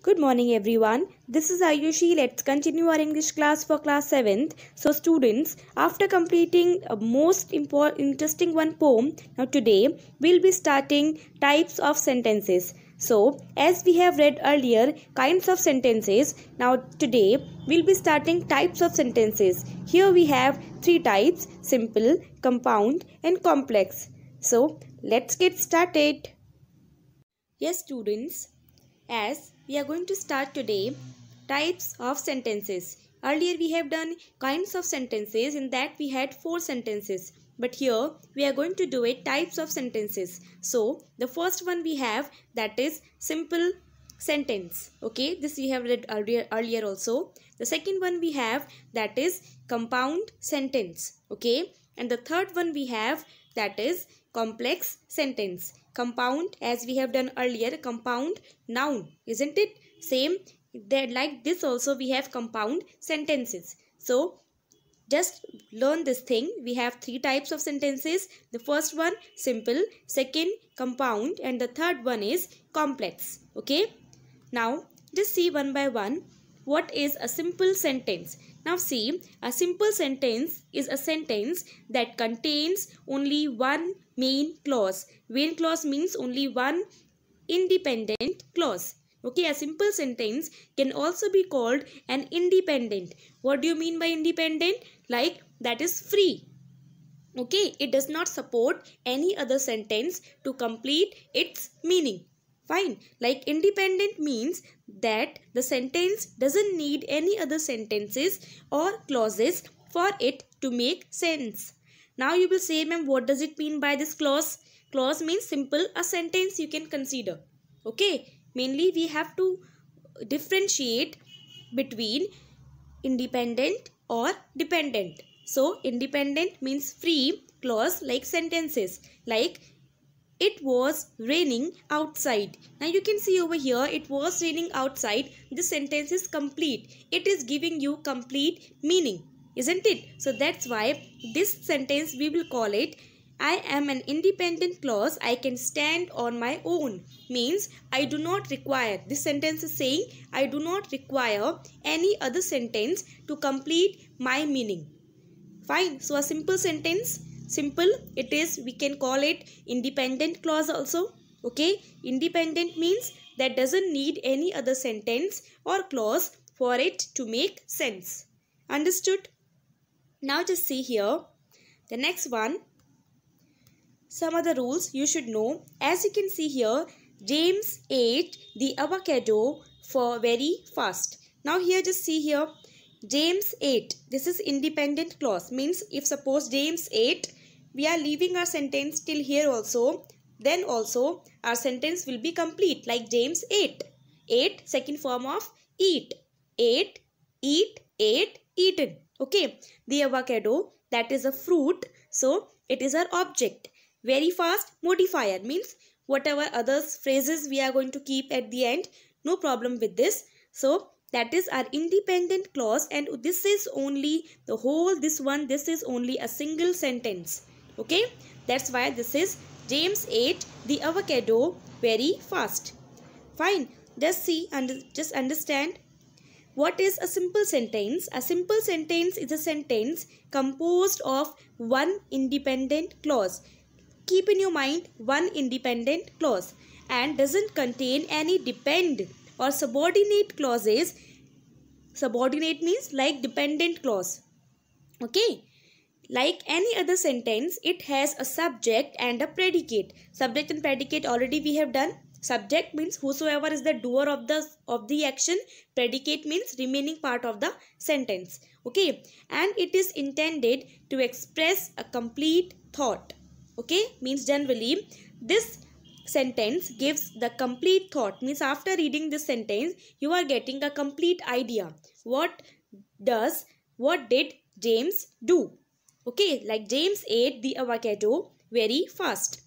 Good morning everyone. This is Ayushi. Let's continue our English class for class 7th. So students, after completing a most interesting one poem, now today we'll be starting types of sentences. So as we have read earlier kinds of sentences, now today we'll be starting types of sentences. Here we have three types: simple, compound and complex. So let's get started. Yes students, as we are going to start today types of sentences. Earlier we have done kinds of sentences, in that we had 4 sentences. But here we are going to do it types of sentences. So the first one we have, that is simple sentence. Okay, this we have read earlier also. The second one we have, that is compound sentence. Okay, and the third one we have, that is complex sentence. Compound, as we have done earlier, compound noun, isn't it? Same that, like this also we have compound sentences. So just learn this thing. We have 3 types of sentences. The first one simple, second compound, and the third one is complex. Okay, now just see one by one what is a simple sentence. Now see, a simple sentence is a sentence that contains only one main clause. Main clause means only one independent clause. Okay, a simple sentence can also be called an independent. What do you mean by independent? Like, that is free. Okay, it does not support any other sentence to complete its meaning. Fine. Like, independent means that the sentence doesn't need any other sentences or clauses for it to make sense. Now you will say, ma'am, what does it mean by this clause? Clause means simple, a sentence you can consider. Okay, mainly we have to differentiate between independent or dependent. So independent means free clause, like sentences like it was raining outside. Now you can see over here, it was raining outside. This sentence is complete. It is giving you complete meaning, isn't it? So that's why this sentence we will call it I am an independent clause. I can stand on my own. Means I do not require. This sentence is saying I do not require any other sentence to complete my meaning. Fine. So a simple sentence, simple, it is, we can call it independent clause also. Okay, independent means that doesn't need any other sentence or clause for it to make sense. Understood? Now just see here the next one. Some other rules you should know. As you can see here, James ate the avocado for very fast. Now here just see here, James ate. This is independent clause. Means if suppose James ate, we are leaving our sentence till here also. Then also our sentence will be complete, like James ate. Ate, second form of eat. Ate, eat, ate, eaten. Okay. The avocado, that is a fruit. So it is our object. Very fast, modifier, means whatever other phrases we are going to keep at the end, no problem with this. So that is our independent clause, and this is only the whole, this is only a single sentence. Okay, that's why this is James ate the avocado very fast. Fine, just see and just understand what is a simple sentence. A simple sentence is a sentence composed of one independent clause. Keep in your mind one independent clause and doesn't contain any depend or subordinate clauses. Subordinate means like dependent clause. Okay. Like any other sentence, it has a subject and a predicate. Subject and predicate already we have done. Subject means whosoever is the doer of the action. Predicate means remaining part of the sentence. Okay. And it is intended to express a complete thought. Okay, means generally this sentence gives the complete thought. Means after reading this sentence, you are getting a complete idea. What did James do? Okay, like James ate the avocado very fast.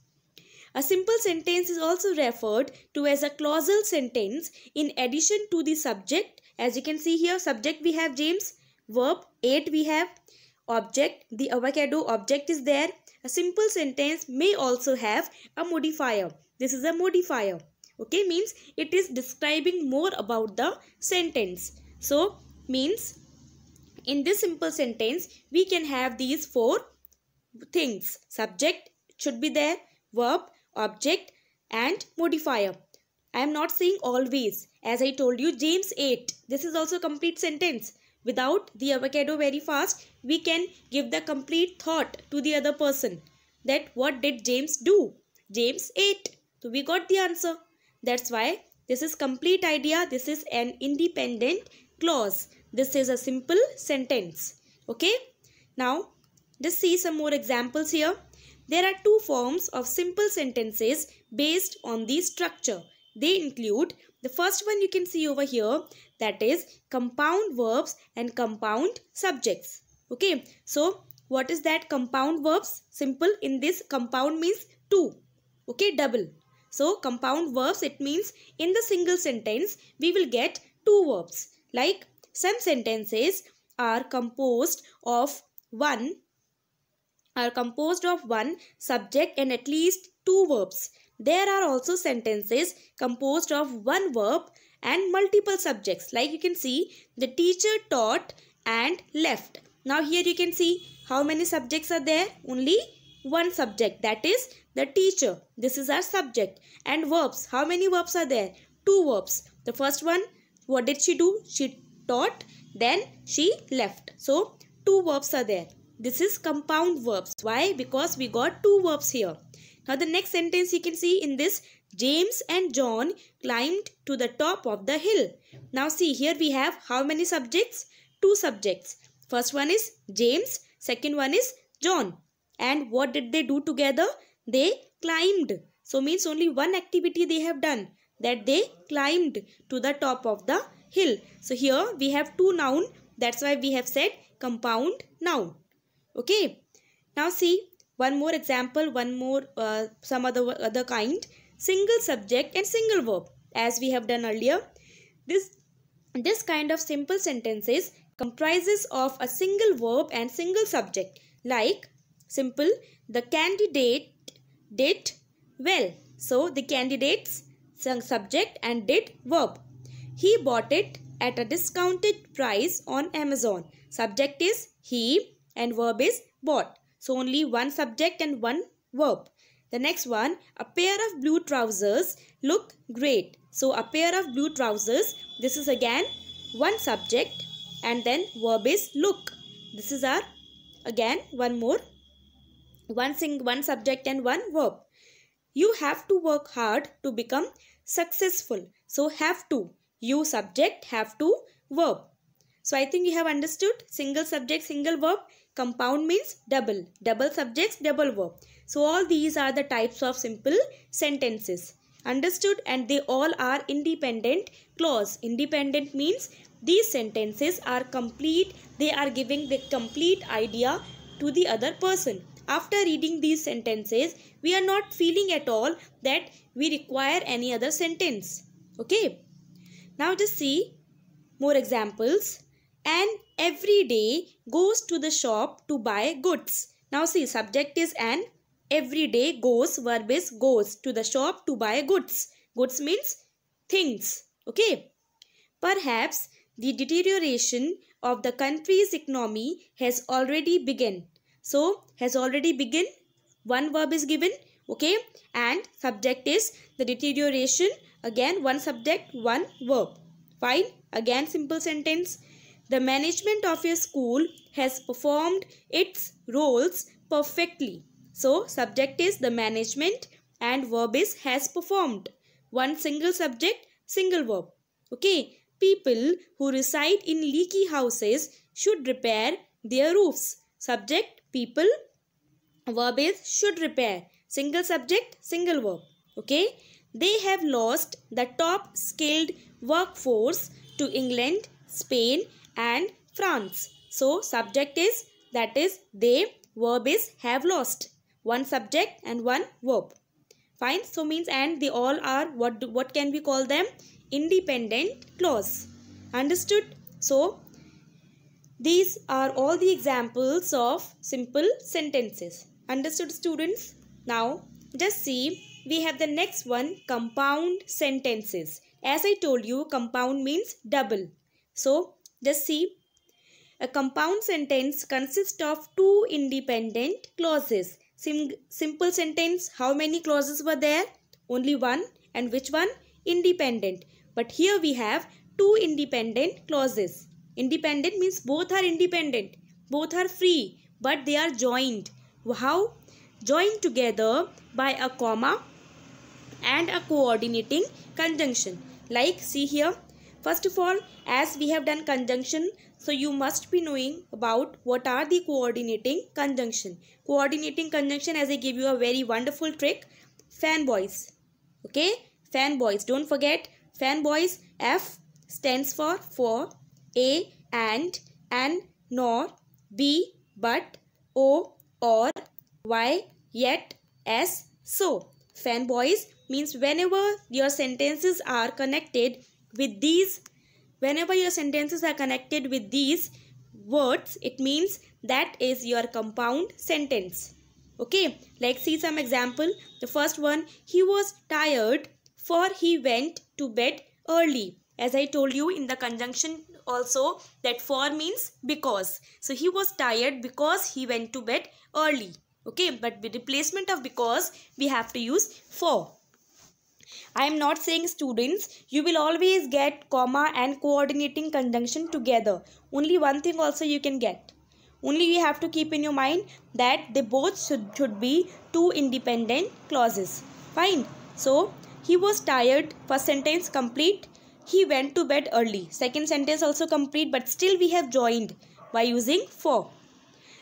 A simple sentence is also referred to as a clausal sentence in addition to the subject. As you can see here, subject we have James, verb ate we have, object, the avocado object is there. A simple sentence may also have a modifier. This is a modifier. Okay, means it is describing more about the sentence. So means in this simple sentence we can have these four things. Subject should be there, verb, object and modifier. I am not saying always. As I told you, James ate. This is also a complete sentence. Without the avocado very fast, we can give the complete thought to the other person that what did James do? James ate. So we got the answer. That's why this is complete idea. This is an independent clause. This is a simple sentence. Okay. Now just see some more examples here. There are two forms of simple sentences based on the structure. They include, the first one you can see over here, that is compound verbs and compound subjects. Okay, so what is that compound verbs? Simple, in this compound means two. Okay, double. So compound verbs, it means in the single sentence we will get two verbs. Like some sentences are composed of one subject and at least two verbs. There are also sentences composed of one verb and multiple subjects. Like you can see, the teacher taught and left. Now here you can see how many subjects are there? Only one subject, that is the teacher. This is our subject. And verbs, how many verbs are there? Two verbs. The first one, what did she do? She taught, then she left. So two verbs are there. This is compound verbs. Why? Because we got two verbs here. Now the next sentence you can see in this, James and John climbed to the top of the hill. Now see, here we have how many subjects? Two subjects. First one is James, second one is John. And what did they do together? They climbed. So means only one activity they have done, that they climbed to the top of the hill. So here we have two noun. That's why we have said compound noun. Okay. Now see one more example, some other kind. Single subject and single verb, as we have done earlier. This kind of simple sentences comprises of a single verb and single subject. Like simple, the candidate did well. So the candidate's subject and did verb. He bought it at a discounted price on Amazon. Subject is he and verb is bought. So only one subject and one verb. The next one, a pair of blue trousers look great. So a pair of blue trousers, this is again one subject and then verb is look. This is our again one more. One subject and one verb. You have to work hard to become successful. So have to. You subject, have to verb. So I think you have understood single subject, single verb. Compound means double. Double subjects, double verb. So all these are the types of simple sentences. Understood? And they all are independent clause. Independent means these sentences are complete. They are giving the complete idea to the other person. After reading these sentences, we are not feeling at all that we require any other sentence. Okay. Now just see more examples. An everyday goes to the shop to buy goods. Now see, subject is an, everyday goes, verb is goes to the shop to buy goods. Goods means things. Okay. Perhaps the deterioration of the country's economy has already begun. So has already begun. One verb is given. Okay. And subject is the deterioration. Again one subject, one verb. Fine. Again simple sentence. The management of your school has performed its roles perfectly. So subject is the management and verb is has performed. One single subject, single verb. Okay. People who reside in leaky houses should repair their roofs. Subject, people. Verb is should repair. Single subject, single verb. Okay. They have lost the top skilled workforce to England, Spain and France. So subject is, that is they, verb is have lost. One subject and one verb. Fine. So means and they all are what can we call them? Independent clause. Understood? So these are all the examples of simple sentences. Understood, students? Now just see we have the next one, compound sentences. As I told you, compound means double. So just see, a compound sentence consists of two independent clauses. Simple sentence, how many clauses were there? Only one. And which one? Independent. But here we have two independent clauses. Independent means both are independent, both are free, but they are joined. How? Joined together by a comma and a coordinating conjunction. Like, see here, first of all, as we have done conjunction, so you must be knowing about what are the coordinating conjunction. Coordinating conjunction, as I give you a very wonderful trick, fanboys. Okay, fanboys. Don't forget fanboys. F stands for, A and nor, B but, O or, Y yet, S so. Fanboys means whenever your sentences are connected with these, words, it means that is your compound sentence. Okay, like see some example. The first one, he was tired for he went to bed early. As I told you in the conjunction also, that for means because. So he was tired because he went to bed early. Okay, but with replacement of because, we have to use for. I am not saying, students, you will always get comma and coordinating conjunction together. Only one thing also you can get. Only you have to keep in your mind that they both should be two independent clauses. Fine. So, he was tired. First sentence complete. He went to bed early. Second sentence also complete, but still we have joined by using for.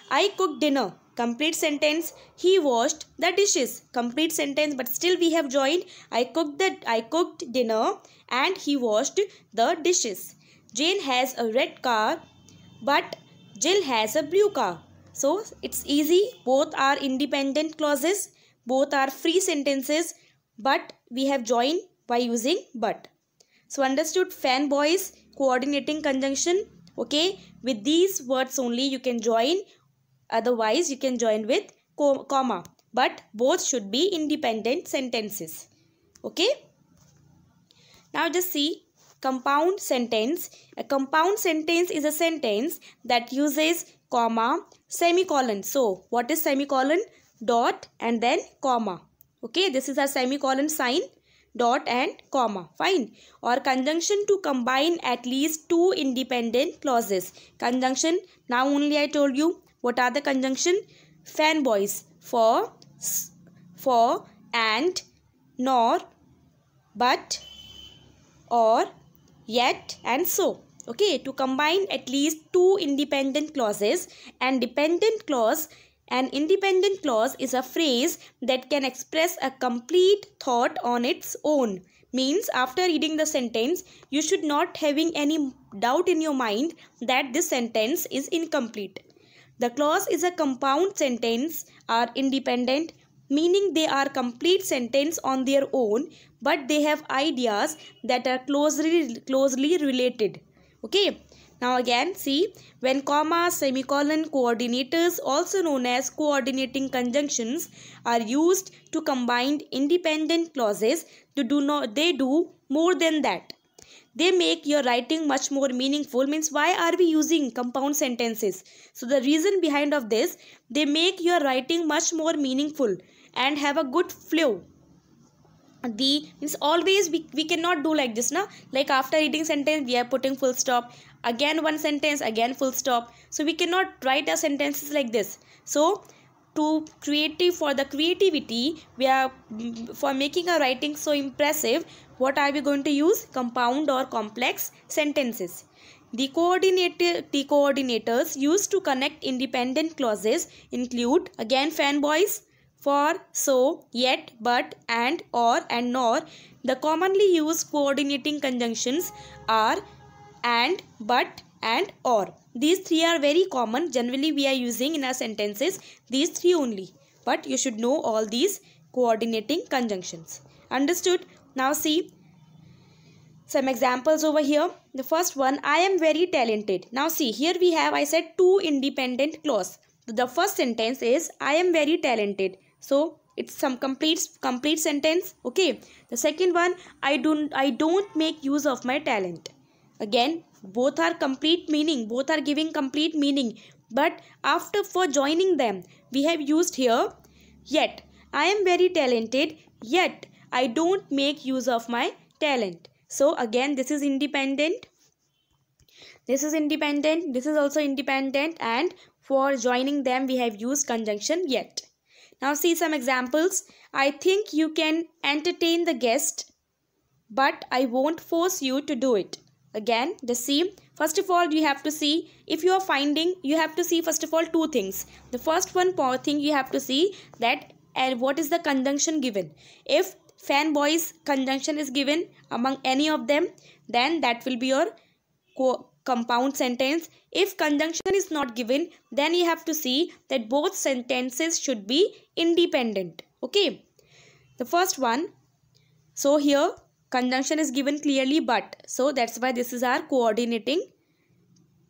I cooked dinner. Complete sentence. He washed the dishes. Complete sentence, but still we have joined. I cooked dinner and he washed the dishes. Jane has a red car, but Jill has a blue car. So it's easy. Both are independent clauses. Both are free sentences, but we have joined by using but. So understood? Fanboys, coordinating conjunction. Okay, with these words only you can join. Otherwise, you can join with comma. But both should be independent sentences. Okay. Now just see compound sentence. A compound sentence is a sentence that uses comma, semicolon. So, what is semicolon? Dot and then comma. Okay, this is a semicolon sign. Dot and comma. Fine. Or conjunction to combine at least two independent clauses. Conjunction. Now only I told you. What are the conjunction? Fanboys. For, and, nor, but, or, yet and so. Okay, to combine at least two independent clauses. And dependent clause, an independent clause is a phrase that can express a complete thought on its own. Means after reading the sentence, you should not having any doubt in your mind that this sentence is incomplete. The clause is a compound sentence are independent, meaning they are complete sentence on their own, but they have ideas that are closely related. Okay. Now again see, when comma, semicolon, coordinators, also known as coordinating conjunctions, are used to combine independent clauses, they do more than that. They make your writing much more meaningful. Means why are we using compound sentences? So the reason behind of this, they make your writing much more meaningful and have a good flow. Means always we cannot do like this, na? Like after reading sentence, we are putting full stop. Again one sentence, again full stop. So we cannot write our sentences like this. So for the creativity, for making our writing so impressive, what are we going to use? Compound or complex sentences. The coordinators used to connect independent clauses include again fanboys, for, so, yet, but, and, or, and nor. The commonly used coordinating conjunctions are and, but, and, or. These three are very common. Generally, we are using in our sentences these three only. But you should know all these coordinating conjunctions. Understood? Now see some examples over here. The first one, I am very talented. Now see, here we have, I said two independent clause. The first sentence is, I am very talented. So, it's some complete sentence. Okay, the second one, I don't make use of my talent. Again, both are complete meaning, both are giving complete meaning, but after for joining them we have used here yet. I am very talented, yet I don't make use of my talent. So again, this is independent, this is independent, this is also independent, and for joining them we have used conjunction yet. Now see some examples. I think you can entertain the guest, but I won't force you to do it. Again, the same. First of all, you have to see, if you are finding, you have to see first of all two things. The first one thing you have to see that and what is the conjunction given. If fanboys conjunction is given among any of them, then that will be your compound sentence. If conjunction is not given, then you have to see that both sentences should be independent. Okay, the first one, so here conjunction is given clearly but, so that's why this is our coordinating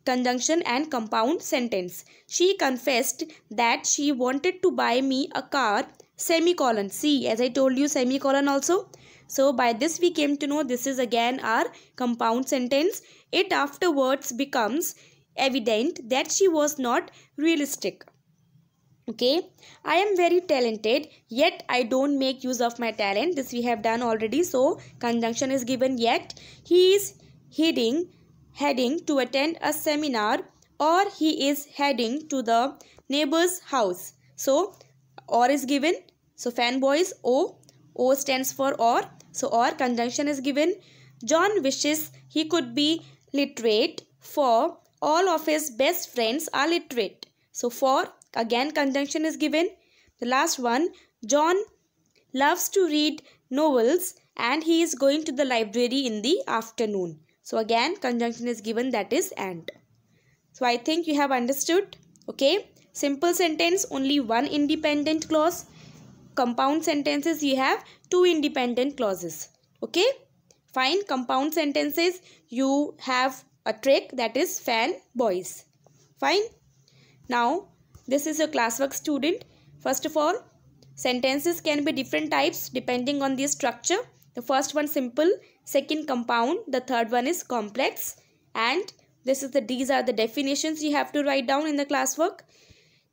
conjunction and compound sentence. She confessed that she wanted to buy me a car, semicolon. See, as I told you, semicolon also. So by this we came to know this is again our compound sentence. It afterwards becomes evident that she was not realistic. Okay, I am very talented, yet I don't make use of my talent. This we have done already. So conjunction is given yet. He is heading to attend a seminar, or he is heading to the neighbor's house. So or is given. So fanboys, O stands for or. So or conjunction is given. John wishes he could be literate, for all of his best friends are literate. So for, again conjunction is given. The last one, John loves to read novels and he is going to the library in the afternoon. So again conjunction is given, that is and. So I think you have understood. Okay, simple sentence only one independent clause. Compound sentences you have two independent clauses. Okay, fine. Compound sentences you have a trick, that is fanboys. Fine. Now this is your classwork, student. First of all, sentences can be different types depending on the structure. The first one simple, second compound, the third one is complex, and these are the definitions you have to write down in the classwork.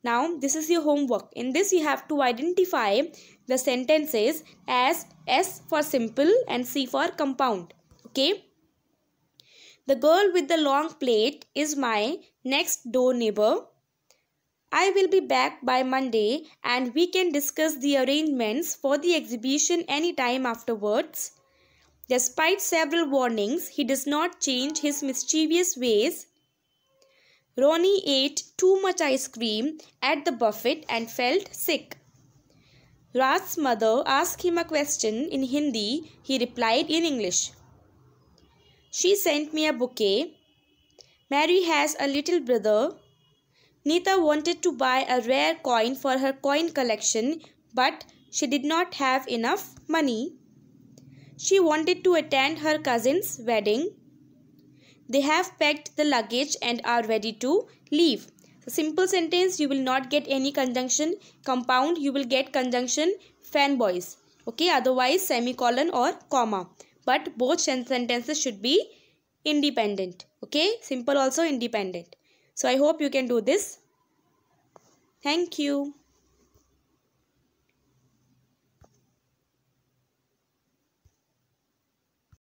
Now this is your homework. In this you have to identify the sentences as S for simple and C for compound. Okay. The girl with the long plait is my next door neighbor. I will be back by Monday and we can discuss the arrangements for the exhibition anytime afterwards. Despite several warnings, he does not change his mischievous ways. Ronnie ate too much ice cream at the buffet and felt sick. Raj's mother asked him a question in Hindi. He replied in English. She sent me a bouquet. Mary has a little brother. Neeta wanted to buy a rare coin for her coin collection, but she did not have enough money. She wanted to attend her cousin's wedding. They have packed the luggage and are ready to leave. So simple sentence you will not get any conjunction. Compound you will get conjunction fanboys. Okay, otherwise semicolon or comma. But both sentences should be independent. Okay, simple also independent. So I hope you can do this. Thank you.